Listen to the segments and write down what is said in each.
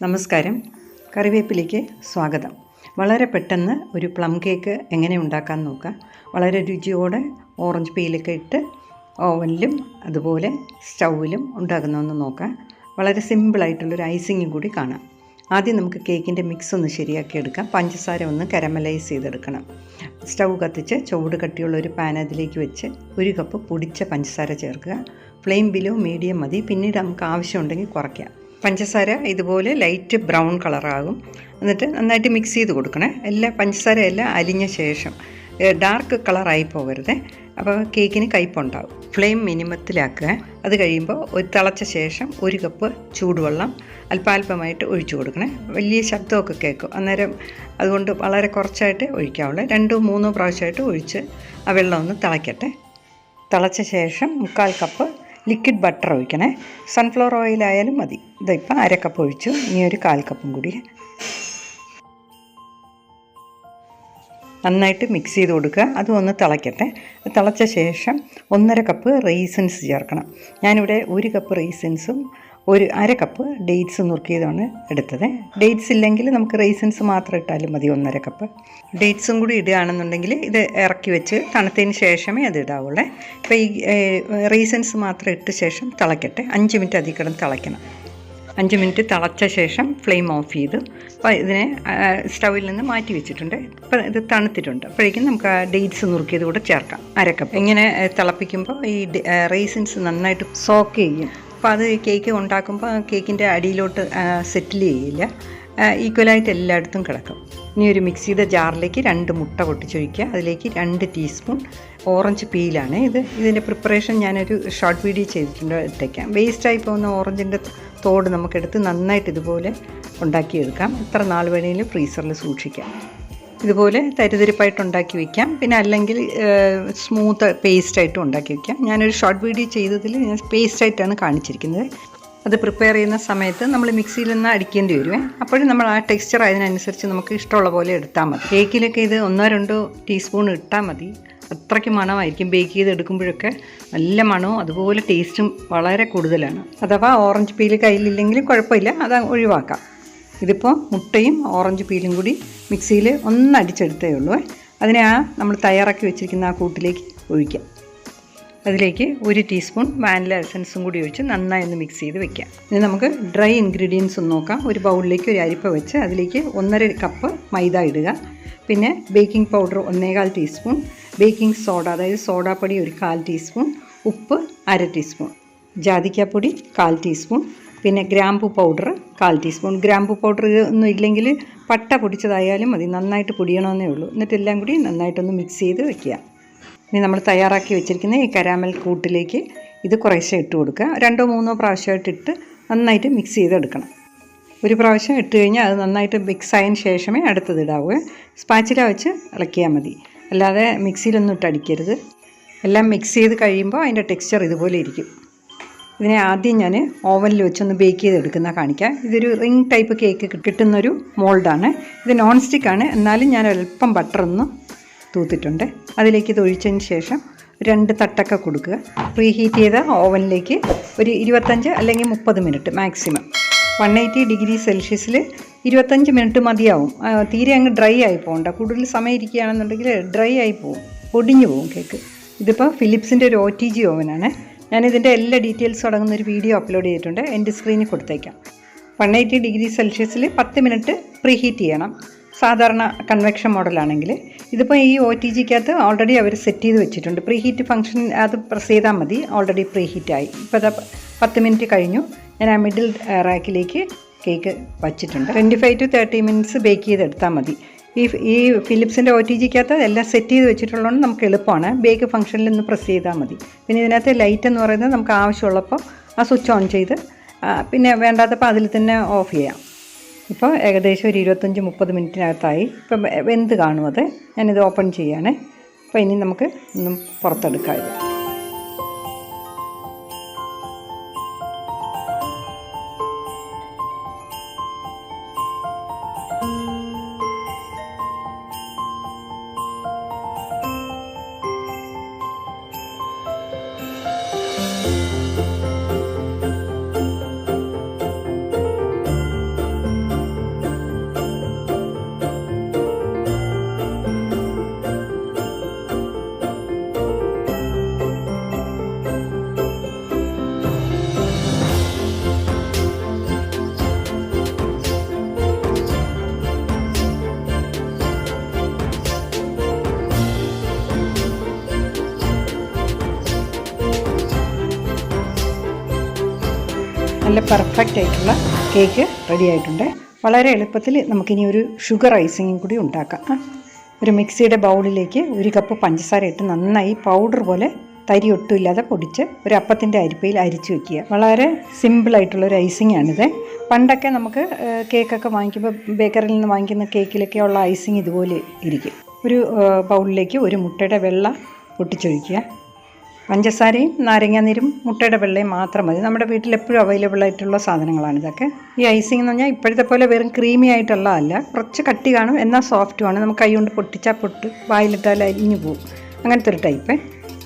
നമസ്കാരം, കറിവേപ്പിലേക്ക് സ്വാഗതം. വളരെ പെട്ടെന്ന് ഒരു പ്ലം കേക്ക് എങ്ങനെ ഉണ്ടാക്കാൻ നോക്കാം. വളരെ രുചിയോടെ ഓറഞ്ച് പീലൊക്കെ ഇട്ട് ഓവനിലും അതുപോലെ സ്റ്റൗവിലും ഉണ്ടാക്കുന്നതെന്ന് നോക്കാം. വളരെ സിമ്പിളായിട്ടുള്ളൊരു ഐസിങ്ങും കൂടി കാണാം. ആദ്യം നമുക്ക് കേക്കിൻ്റെ മിക്സ് ഒന്ന് ശരിയാക്കി എടുക്കാം. പഞ്ചസാര ഒന്ന് കരമലൈസ് ചെയ്തെടുക്കണം. സ്റ്റൗ കത്തിച്ച് ചുവട് കട്ടിയുള്ള ഒരു പാൻ അതിലേക്ക് വെച്ച് 1 കപ്പ് പൊടിച്ച പഞ്ചസാര ചേർക്കുക. ഫ്ലെയിം ബിലോ മീഡിയം മതി. പിന്നീട് നമുക്ക് ആവശ്യമുണ്ടെങ്കിൽ കുറയ്ക്കാം. പഞ്ചസാര ഇതുപോലെ ലൈറ്റ് ബ്രൗൺ കളറാകും. എന്നിട്ട് നന്നായിട്ട് മിക്സ് ചെയ്ത് കൊടുക്കണേ. പഞ്ചസാര എല്ലാം അലിഞ്ഞ ശേഷം ഡാർക്ക് കളറായി പോകരുത്. അപ്പോൾ കേക്കിന് കയ്പുണ്ടാവും. ഫ്ലെയിം മിനിമത്തിലാക്കുക. അത് കഴിയുമ്പോൾ തിളച്ച ശേഷം 1 കപ്പ് ചൂടുവെള്ളം അല്പാൽപമായിട്ട് ഒഴിച്ചു കൊടുക്കണേ. വലിയ ശബ്ദമൊക്കെ കേൾക്കും. അന്നേരം അതുകൊണ്ട് വളരെ കുറച്ചായിട്ട് ഒഴിക്കാവുള്ളൂ. 2-3 പ്രാവശ്യമായിട്ട് ഒഴിച്ച് ആ വെള്ളം ഒന്ന് തിളയ്ക്കട്ടെ. തിളച്ച ശേഷം 1/4 കപ്പ് ലിക്വിഡ് ബട്ടർ ഒഴിക്കണേ. സൺഫ്ലവർ ഓയിലായാലും മതി. ഇതിപ്പോൾ 1/2 കപ്പ് ഒഴിച്ചു. ഇനി ഒരു 1/4 കപ്പും കൂടി നന്നായിട്ട് മിക്സ് ചെയ്ത് കൊടുക്കുക. അതും ഒന്ന് തിളയ്ക്കട്ടെ. തിളച്ച ശേഷം 1/2 കപ്പ് റൈസിൻസ് ചേർക്കണം. ഞാനിവിടെ 1 കപ്പ് റൈസിൻസും 1/2 കപ്പ് ഡേറ്റ്സ് നുറുക്കിയതാണ് എടുത്തത്. ഡേറ്റ്സ് ഇല്ലെങ്കിൽ നമുക്ക് റൈസിൻസ് മാത്രം ഇട്ടാലും മതി. 1/2 കപ്പ് ഡേറ്റ്സും കൂടി ഇടുകയാണെന്നുണ്ടെങ്കിൽ ഇത് ഇറക്കി വെച്ച് തണുത്തതിന് ശേഷമേ അത് ഇടാവുള്ളൂ. ഇപ്പോൾ ഈ റൈസിൻസ് മാത്രം ഇട്ട ശേഷം തിളയ്ക്കട്ടെ. 5 മിനിറ്റ് അതിൽ കിടന്ന് തിളയ്ക്കണം. 5 മിനിറ്റ് തിളച്ച ശേഷം ഫ്ലെയിം ഓഫ് ചെയ്തു. അപ്പോൾ ഇതിനെ സ്റ്റൗവിൽ നിന്ന് മാറ്റി വെച്ചിട്ടുണ്ട്. ഇപ്പോൾ ഇത് തണുത്തിട്ടുണ്ട്. അപ്പോഴേക്കും നമുക്ക് ആ ഡേറ്റ്സ് നുറുക്കിയത് കൂടെ ചേർക്കാം. 1/2 കപ്പ്. ഇങ്ങനെ തിളപ്പിക്കുമ്പോൾ ഈ റൈസിൻസ് നന്നായിട്ട് സോക്ക് ചെയ്യും. അപ്പോൾ അത് കേക്ക് ഉണ്ടാക്കുമ്പോൾ കേക്കിൻ്റെ അടിയിലോട്ട് സെറ്റിൽ ചെയ്യില്ല. ഈക്വലായിട്ട് എല്ലായിടത്തും കിടക്കും. ഇനി ഒരു മിക്സ് ചെയ്ത ജാറിലേക്ക് 2 മുട്ട പൊട്ടിച്ചൊഴിക്കുക. അതിലേക്ക് 2 ടീസ്പൂൺ ഓറഞ്ച് പീലാണ്. ഇതിൻ്റെ പ്രിപ്പറേഷൻ ഞാനൊരു ഷോർട്ട് വീഡിയോ ചെയ്തിട്ടുണ്ട്, ഇട്ടേക്കാം. വേസ്റ്റായി പോകുന്ന ഓറഞ്ചിൻ്റെ തോട് നമുക്കെടുത്ത് നന്നായിട്ട് ഇതുപോലെ ഉണ്ടാക്കിയെടുക്കാം. എത്ര നാൾ വേണമെങ്കിലും ഫ്രീസറിൽ സൂക്ഷിക്കാം. ഇതുപോലെ തരിതരിപ്പായിട്ട് ഉണ്ടാക്കി വയ്ക്കാം. പിന്നെ അല്ലെങ്കിൽ സ്മൂത്ത് പേസ്റ്റായിട്ടും ഉണ്ടാക്കി വയ്ക്കാം. ഞാനൊരു ഷോർട്ട് വീഡിയോ ചെയ്തതിൽ ഞാൻ പേസ്റ്റായിട്ടാണ് കാണിച്ചിരിക്കുന്നത്. അത് പ്രിപ്പയർ ചെയ്യുന്ന സമയത്ത് നമ്മൾ മിക്സിയിൽ നിന്ന് അടിക്കേണ്ടി വരുമേ. അപ്പോഴും നമ്മൾ ആ ടെക്സ്ചർ അതിനനുസരിച്ച് നമുക്ക് ഇഷ്ടമുള്ള പോലെ എടുത്താൽ മതി. കേക്കിലൊക്കെ ഇത് 1-2 ടീസ്പൂൺ ഇട്ടാൽ മതി. അത്രയ്ക്ക് മണമായിരിക്കും. ബേക്ക് ചെയ്തെടുക്കുമ്പോഴൊക്കെ നല്ല മണവും അതുപോലെ ടേസ്റ്റും വളരെ കൂടുതലാണ്. അഥവാ ഓറഞ്ച് പീല് കയ്യിലില്ലെങ്കിലും കുഴപ്പമില്ല, അത് ഒഴിവാക്കാം. ഇതിപ്പോൾ മുട്ടയും ഓറഞ്ച് പീലും കൂടി മിക്സിയിൽ ഒന്ന് അടിച്ചെടുത്തേ ഉള്ളൂ. അതിനെ നമ്മൾ തയ്യാറാക്കി വെച്ചിരിക്കുന്ന ആ കൂട്ടിലേക്ക് ഒഴിക്കാം. അതിലേക്ക് 1 ടീസ്പൂൺ വാനില എസൻസും കൂടി ഒഴിച്ച് നന്നായി ഒന്ന് മിക്സ് ചെയ്ത് വെക്കാം. ഇനി നമുക്ക് ഡ്രൈ ഇൻഗ്രീഡിയൻസ് ഒന്ന് നോക്കാം. ഒരു ബൗളിലേക്ക് ഒരു അരിപ്പ വെച്ച് അതിലേക്ക് 1.5 കപ്പ് മൈദ ഇടുക. പിന്നെ baking powder 1/4 teaspoon, baking soda അതായത് സോഡാപ്പൊടി 1/4 ടീസ്പൂൺ, ഉപ്പ് 1/2 ടീസ്പൂൺ, ജാതിക്കാപ്പൊടി 1/4 ടീസ്പൂൺ, പിന്നെ ഗ്രാമ്പു പൗഡർ 1/4 ടീസ്പൂൺ. ഗ്രാമ്പു പൗഡർ ഒന്നും ഇല്ലെങ്കിൽ പട്ട പൊടിച്ചതായാലും മതി. നന്നായിട്ട് പൊടിയണമെന്നേ ഉള്ളൂ. എന്നിട്ട് എല്ലാം കൂടി നന്നായിട്ടൊന്ന് മിക്സ് ചെയ്ത് വെക്കുക. ഇനി നമ്മൾ തയ്യാറാക്കി വെച്ചിരിക്കുന്ന ഈ കരാമൽ കൂട്ടിലേക്ക് ഇത് കുറേശ്ശെ ഇട്ട് കൊടുക്കുക. 2-3 പ്രാവശ്യമായിട്ട് ഇട്ട് നന്നായിട്ട് മിക്സ് ചെയ്തെടുക്കണം. ഒരു പ്രാവശ്യം ഇട്ട് കഴിഞ്ഞാൽ അത് നന്നായിട്ട് മിക്സ് ആയതിന് ശേഷമേ അടുത്തത് ഇടാവൂ. സ്പാച്ചില വെച്ച് ഇളക്കിയാൽ മതി. അല്ലാതെ മിക്സിയിലൊന്നും ഇട്ട് അടിക്കരുത്. എല്ലാം മിക്സ് ചെയ്ത് കഴിയുമ്പോൾ അതിൻ്റെ ടെക്സ്ചർ ഇതുപോലെ ഇരിക്കും. ഇതിനെ ആദ്യം ഞാൻ ഓവനിൽ വെച്ചൊന്ന് ബേക്ക് ചെയ്തെടുക്കുന്ന കാണിക്കാം. ഇതൊരു റിംഗ് ടൈപ്പ് കേക്ക് കിട്ടുന്നൊരു മോൾഡാണ്. ഇത് നോൺ സ്റ്റിക്കാണ്. എന്നാലും ഞാൻ അല്പം ബട്ടറൊന്ന് തൂത്തിട്ടുണ്ട്. അതിലേക്ക് ഇത് ഒഴിച്ചതിന് ശേഷം 2 തട്ടൊക്കെ കൊടുക്കുക. പ്രീ ഹീറ്റ് ചെയ്ത ഓവനിലേക്ക് ഒരു 25 അല്ലെങ്കിൽ 30 മിനിറ്റ് മാക്സിമം. 180 ഡിഗ്രി സെൽഷ്യസിൽ 25 മിനിറ്റ് മതിയാവും. തീരെ അങ്ങ് ഡ്രൈ ആയി പോകണ്ട. കൂടുതൽ സമയം ഇരിക്കുകയാണെന്നുണ്ടെങ്കിൽ ഡ്രൈ ആയി പോകും, പൊടിഞ്ഞു പോകും കേക്ക്. ഇതിപ്പോൾ ഫിലിപ്സിൻ്റെ ഒരു OTG ഓവനാണ്. ഞാനിതിൻ്റെ എല്ലാ ഡീറ്റെയിൽസും അടങ്ങുന്നൊരു വീഡിയോ അപ്ലോഡ് ചെയ്തിട്ടുണ്ട്. എൻ്റെ സ്ക്രീനിൽ കൊടുത്തേക്കാം. 180 ഡിഗ്രി സെൽഷ്യസിൽ 10 മിനിറ്റ് പ്രീ ഹീറ്റ് ചെയ്യണം. സാധാരണ കൺവെക്ഷൻ മോഡലാണെങ്കിൽ. ഇതിപ്പോൾ ഈ OTGക്കകത്ത് ഓൾറെഡി അവർ സെറ്റ് ചെയ്ത് വെച്ചിട്ടുണ്ട്. പ്രീ ഹീറ്റ് ഫംഗ്ഷൻ അത് പ്രസ് ചെയ്താൽ മതി. ഓൾറെഡി പ്രീ ഹീറ്റായി. ഇപ്പോൾ അത് 10 മിനിറ്റ് കഴിഞ്ഞു. ഞാൻ ആ മിഡിൽ റാക്കിലേക്ക് കേക്ക് വച്ചിട്ടുണ്ട്. 25 to 30 മിനിറ്റ്സ് ബേക്ക് ചെയ്തെടുത്താൽ മതി. ഈ ഫിലിപ്സിൻ്റെ OTGക്കകത്ത് എല്ലാം സെറ്റ് ചെയ്ത് വെച്ചിട്ടുള്ളതുകൊണ്ട് നമുക്ക് എളുപ്പമാണ്. ബേക്ക് ഫംഗ്ഷനിൽ ഒന്ന് പ്രസ് ചെയ്താൽ മതി. പിന്നെ ഇതിനകത്ത് ലൈറ്റ് എന്ന് പറയുന്നത് നമുക്ക് ആവശ്യമുള്ളപ്പോൾ ആ സ്വിച്ച് ഓൺ ചെയ്ത് പിന്നെ വേണ്ടാത്തപ്പോൾ അതിൽ തന്നെ ഓഫ് ചെയ്യാം. ഇപ്പോൾ ഏകദേശം ഒരു 25-30 മിനിറ്റിനകത്തായി. ഇപ്പം വെന്ത് കാണും അത്. ഞാനിത് ഓപ്പൺ ചെയ്യാണ്. അപ്പോൾ ഇനി നമുക്ക് ഒന്നും പുറത്തെടുക്കാം. നല്ല പെർഫെക്റ്റ് ആയിട്ടുള്ള കേക്ക് റെഡി ആയിട്ടുണ്ട്. വളരെ എളുപ്പത്തിൽ നമുക്കിനി ഒരു ഷുഗർ ഐസിങ്ങും കൂടി ഉണ്ടാക്കാം. ഒരു മിക്സിയുടെ ബൗളിലേക്ക് 1 കപ്പ് പഞ്ചസാര ഇട്ട് നന്നായി പൗഡർ പോലെ തരി ഒട്ടുമില്ലാതെ പൊടിച്ച് ഒരു അപ്പത്തിൻ്റെ അരിപ്പയിൽ അരിച്ച് വയ്ക്കുക. വളരെ സിമ്പിളായിട്ടുള്ളൊരു ഐസിങ്ങാണിത്. പണ്ടൊക്കെ നമുക്ക് കേക്കൊക്കെ വാങ്ങിക്കുമ്പോൾ ബേക്കറിയിൽ നിന്ന് വാങ്ങിക്കുന്ന കേക്കിലൊക്കെ ഉള്ള ഐസിങ് ഇതുപോലെ ഇരിക്കും. ഒരു ബൗളിലേക്ക് 1 മുട്ടയുടെ വെള്ള പൊട്ടിച്ചൊഴിക്കുക. പഞ്ചസാരയും നാരങ്ങാനീരും മുട്ടയുടെ വെള്ളയും മാത്രം മതി. നമ്മുടെ വീട്ടിലെപ്പോഴും അവൈലബിൾ ആയിട്ടുള്ള സാധനങ്ങളാണ് ഇതൊക്കെ. ഈ ഐസിങ് എന്ന് പറഞ്ഞാൽ ഇപ്പോഴത്തെ പോലെ വെറും ക്രീമി ആയിട്ടുള്ളതല്ല, കുറച്ച് കട്ടി കാണും, എന്നാൽ സോഫ്റ്റുമാണ്. നമുക്ക് കൈ കൊണ്ട് പൊട്ടിച്ചാൽ വായിലിട്ടാൽ അരിഞ്ഞു പോകും, അങ്ങനത്തെ ഒരു ടൈപ്പ്.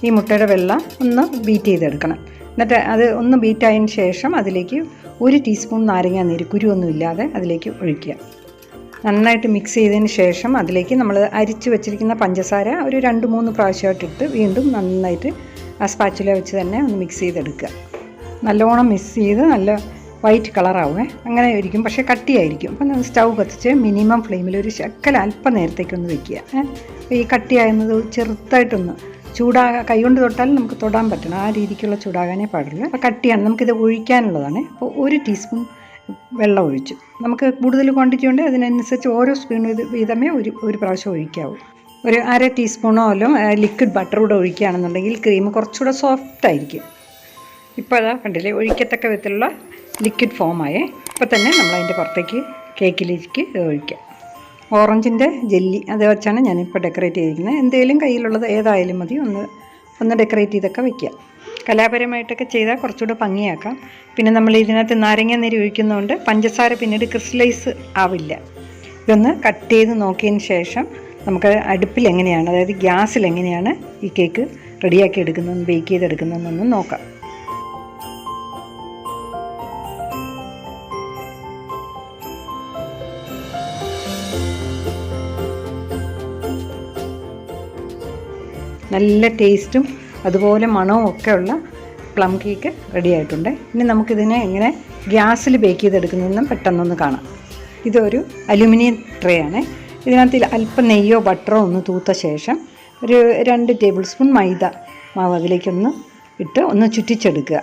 ഈ മുട്ടയുടെ വെള്ള ഒന്ന് ബീറ്റ് ചെയ്തെടുക്കണം. എന്നിട്ട് അത് ഒന്ന് ബീറ്റായതിന് ശേഷം അതിലേക്ക് 1 ടീസ്പൂൺ നാരങ്ങാനീര് കുരുവൊന്നും ഇല്ലാതെ അതിലേക്ക് ഒഴിക്കുക. നന്നായിട്ട് മിക്സ് ചെയ്തതിന് ശേഷം അതിലേക്ക് നമ്മൾ അരിച്ച് വെച്ചിരിക്കുന്ന പഞ്ചസാര ഒരു 2-3 പ്രാവശ്യമായിട്ടിട്ട് വീണ്ടും നന്നായിട്ട് ആ സ്പാച്ചുല വെച്ച് തന്നെ ഒന്ന് മിക്സ് ചെയ്തെടുക്കുക. നല്ലോണം മിക്സ് ചെയ്ത് നല്ല വൈറ്റ് കളറാവുമേ, അങ്ങനെ ഇരിക്കും, പക്ഷേ കട്ടിയായിരിക്കും. അപ്പം സ്റ്റൗ കത്തിച്ച് മിനിമം ഫ്ലെയിമിൽ ഒരു അല്പം നേരത്തേക്കൊന്ന് വെക്കുക. ഈ കട്ടിയാകുന്നത് ചെറുതായിട്ടൊന്ന് കൈകൊണ്ട് തൊട്ടാൽ നമുക്ക് തൊടാൻ പറ്റണം, ആ രീതിക്കുള്ള ചൂടാകാനേ പാടില്ല. അപ്പോൾ കട്ടിയാണ്, നമുക്കിത് ഒഴിക്കാനുള്ളതാണ്. അപ്പോൾ 1 ടീസ്പൂൺ വെള്ളം ഒഴിച്ചു. നമുക്ക് കൂടുതൽ ക്വാണ്ടിറ്റി ഉണ്ട്, അതിനനുസരിച്ച് ഓരോ സ്പൂൺ വീതമേ ഒരു പ്രാവശ്യം ഒഴിക്കാവൂ. ഒരു 1/2 ടീസ്പൂണോ അല്ലോ ലിക്വിഡ് ബട്ടർ കൂടെ ഒഴിക്കുകയാണെന്നുണ്ടെങ്കിൽ ക്രീം കുറച്ചുകൂടെ സോഫ്റ്റായിരിക്കും. ഇപ്പോൾ അതാ കണ്ടില്ലേ, ഒഴിക്കത്തക്ക വിധത്തിലുള്ള ലിക്വിഡ് ഫോമായേ. ഇപ്പോൾ തന്നെ നമ്മളതിൻ്റെ പുറത്തേക്ക് കേക്കിലേക്ക് ഒഴിക്കാം. ഓറഞ്ചിൻ്റെ ജെല്ലി അത് വെച്ചാണ് ഞാനിപ്പോൾ ഡെക്കറേറ്റ് ചെയ്തിരിക്കുന്നത്. എന്തെങ്കിലും കയ്യിലുള്ളത് ഏതായാലും മതി, ഒന്ന് ഡെക്കറേറ്റ് ചെയ്തൊക്കെ വയ്ക്കുക. കലാപരമായിട്ടൊക്കെ ചെയ്താൽ കുറച്ചുകൂടെ ഭംഗിയാക്കാം. പിന്നെ നമ്മൾ ഇതിനകത്ത് നാരങ്ങാനീര് ഒഴിക്കുന്നതുകൊണ്ട് പഞ്ചസാര പിന്നീട് ക്രിസ്റ്റലൈസ് ആവില്ല. ഇതൊന്ന് കട്ട് ചെയ്ത് നോക്കിയതിന് ശേഷം നമുക്ക് അടുപ്പിൽ എങ്ങനെയാണ്, അതായത് ഗ്യാസിൽ എങ്ങനെയാണ് ഈ കേക്ക് റെഡിയാക്കി എടുക്കുന്നതെന്ന്, ബേക്ക് ചെയ്തെടുക്കുന്നതെന്നൊന്ന് നോക്കാം. നല്ല ടേസ്റ്റും അതുപോലെ മണവും ഒക്കെ ഉള്ള പ്ലം കേക്ക് റെഡി ആയിട്ടുണ്ട്. ഇനി നമുക്കിതിനെ എങ്ങനെ ഗ്യാസിൽ ബേക്ക് ചെയ്തെടുക്കുന്നതെന്നും പെട്ടെന്നൊന്ന് കാണാം. ഇതൊരു അലുമിനിയം ട്രേ ആണ്. ഇതിനകത്ത് അല്പം നെയ്യോ ബട്ടറോ ഒന്ന് തൂത്ത ശേഷം ഒരു 2 ടേബിൾ സ്പൂൺ മൈദ മാവ് അതിലേക്കൊന്ന് ഇട്ട് ഒന്ന് ചുറ്റിച്ചെടുക്കുക.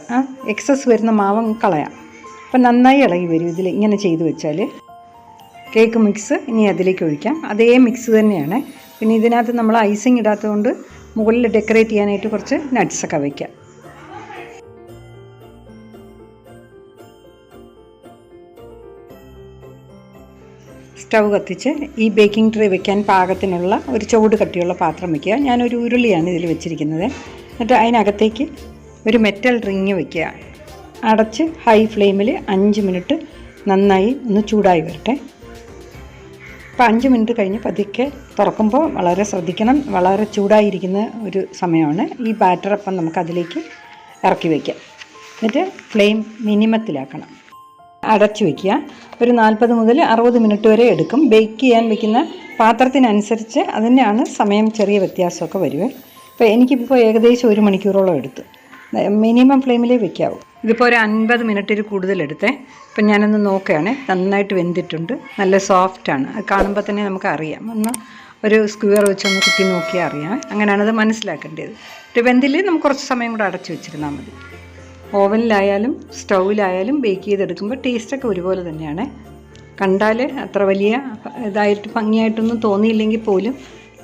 എക്സസ് വരുന്ന മാവ് കളയാം. അപ്പം നന്നായി ഇളകി വരും ഇതിൽ ഇങ്ങനെ ചെയ്ത് വെച്ചാൽ. കേക്ക് മിക്സ് ഇനി അതിലേക്ക് ഒഴിക്കാം. അതേ മിക്സ് തന്നെയാണ്. പിന്നെ ഇതിനകത്ത് നമ്മൾ ഐസിങ് ഇടാത്തതുകൊണ്ട് മുകളിൽ ഡെക്കറേറ്റ് ചെയ്യാനായിട്ട് കുറച്ച് നട്ട്സൊക്കെ വയ്ക്കാം. സ്റ്റൗ കത്തിച്ച് ഈ ബേക്കിംഗ് ട്രേ വെക്കാൻ പാകത്തിനുള്ള ഒരു ചുവട് കട്ടിയുള്ള പാത്രം വയ്ക്കുക. ഞാനൊരു ഉരുളിയാണ് ഇതിൽ വെച്ചിരിക്കുന്നത്. എന്നിട്ട് അതിനകത്തേക്ക് ഒരു മെറ്റൽ റിങ് വയ്ക്കുക. അടച്ച് ഹൈ ഫ്ലെയിമിൽ 5 മിനിറ്റ് നന്നായി ഒന്ന് ചൂടായി വരട്ടെ. അപ്പോൾ 5 മിനിറ്റ് കഴിഞ്ഞ് പതുക്കെ തുറക്കുമ്പോൾ വളരെ ശ്രദ്ധിക്കണം, വളരെ ചൂടായിരിക്കുന്ന ഒരു സമയമാണ്. ഈ ബാറ്റർ അപ്പം നമുക്ക് അതിലേക്ക് ഇറക്കി വയ്ക്കാം. എന്നിട്ട് ഫ്ലെയിം മിനിമത്തിലാക്കണം. അടച്ചു വയ്ക്കുക. ഒരു 40 മുതൽ 60 മിനിറ്റ് വരെ എടുക്കും. ബേക്ക് ചെയ്യാൻ വയ്ക്കുന്ന പാത്രത്തിനനുസരിച്ച് അതിൻ്റെയാണ് സമയം, ചെറിയ വ്യത്യാസമൊക്കെ വരുവേ. അപ്പോൾ എനിക്കിപ്പോൾ ഏകദേശം 1 മണിക്കൂറോളം എടുത്തു. മിനിമം ഫ്ലെയിമിലേ വയ്ക്കാവൂ. ഇതിപ്പോൾ ഒരു 50 മിനിറ്റിൽ കൂടുതൽ എടുത്തേ. ഇപ്പം ഞാനൊന്ന് നോക്കുകയാണ്, നന്നായിട്ട് വെന്തിട്ടുണ്ട്, നല്ല സോഫ്റ്റാണ്. അത് കാണുമ്പോൾ തന്നെ നമുക്ക് അറിയാം. ഒന്ന് ഒരു സ്ക്വയർ വെച്ചൊന്ന് കുത്തി നോക്കിയാൽ അറിയാം. അങ്ങനെയാണത് മനസ്സിലാക്കേണ്ടത്. ഒരു വെന്തിൽ നമുക്ക് കുറച്ച് സമയം കൂടെ അടച്ചു വെച്ചിരുന്നാൽ മതി. ഓവനിലായാലും സ്റ്റൗവിലായാലും ബേക്ക് ചെയ്തെടുക്കുമ്പോൾ ടേസ്റ്റൊക്കെ ഒരുപോലെ തന്നെയാണ്. കണ്ടാൽ അത്ര വലിയ ഇതായിട്ട് ഭംഗിയായിട്ടൊന്നും തോന്നിയില്ലെങ്കിൽ പോലും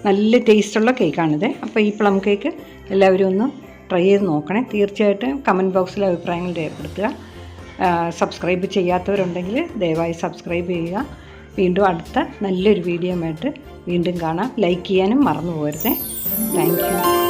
നല്ല ടേസ്റ്റുള്ള കേക്കാണിത്. അപ്പോൾ ഈ പ്ലം കേക്ക് എല്ലാവരും ഒന്ന് ട്രൈ ചെയ്ത് നോക്കണേ. തീർച്ചയായിട്ടും കമൻറ്റ് ബോക്സിൽ അഭിപ്രായങ്ങൾ രേഖപ്പെടുത്തുക. സബ്സ്ക്രൈബ് ചെയ്യാത്തവരുണ്ടെങ്കിൽ ദയവായി സബ്സ്ക്രൈബ് ചെയ്യുക. വീണ്ടും അടുത്ത നല്ലൊരു വീഡിയോ ആയിട്ട് വീണ്ടും കാണാം. ലൈക്ക് ചെയ്യാനും മറന്നു പോകരുത്. Thank you.